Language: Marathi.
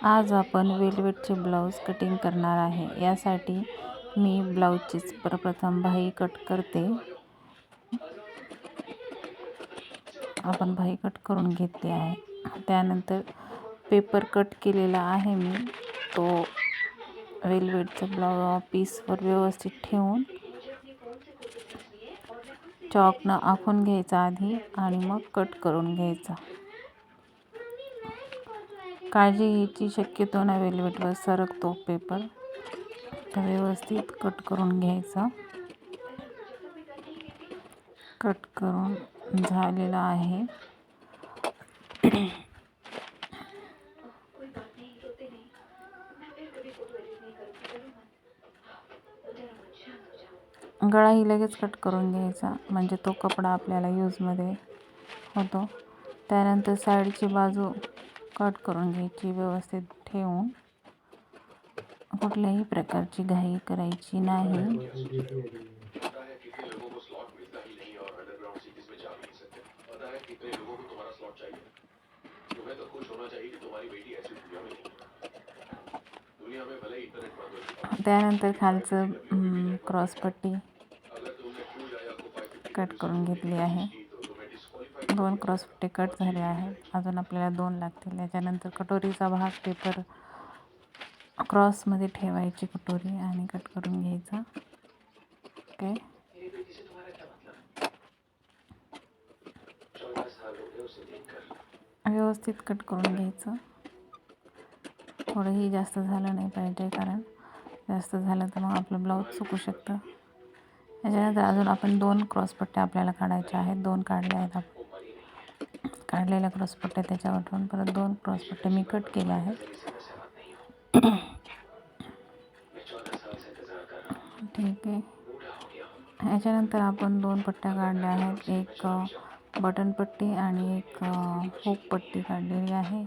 आज आपण वेलवेटचे ब्लाऊज कटिंग करणार आहे। यासाठी मी ब्लाऊजची प्रथम बाही कट करते। आपण बाही कट करून घेतली आहे। त्यानंतर पेपर कट केलेला आहे मी तो वेलवेटचा ब्लाऊज पीसवर व्यवस्थित ठेवून चॉकनं आखून घ्यायचा आधी आणि मग कट करून घ्यायचा। काळजी घ्यायची, शक्यतो ना वेलवेटवर सरकतो पेपर, तर व्यवस्थित कट करून घ्यायचा। कट करून झालेला आहे। गळाही लगेच कट करून घ्यायचा, म्हणजे तो कपडा आपल्याला यूजमध्ये होतो। त्यानंतर साईडची बाजू कट करून घ्यायची व्यवस्थित ठेवून, कुठल्याही प्रकारची घाई करायची नाही। त्यानंतर खालचं क्रॉसपट्टी कट करून घेतली आहे। 2 क्रॉसपट्टी कट झाले आहेत, अजून आपल्याला 2 लागतील। त्याच्यानंतर कटोरीचा भाग पेपर क्रॉसमध्ये ठेवायची कटोरी आणि कट करून घ्यायचा। ओके, व्यवस्थित कट करून घ्यायचं। थोडंही जास्त झालं नाही पाहिजे, कारण जास्त झालं तर मग आपलं ब्लाऊज चुकू शकतं। त्याच्यानंतर अजून आपण 2 क्रॉसपट्ट्या आपल्याला काढायच्या आहेत। 2 काढल्या आहेत आपण। काढलेल्या क्रॉसपट्ट्या त्याच्यावरून परत 2 क्रॉसपट्ट्या मी कट केल्या आहेत। ठीक आहे, ह्याच्यानंतर आपण 2 पट्ट्या काढल्या आहेत। एक बटन पट्टी आणि एक हुक पट्टी काढलेली आहे।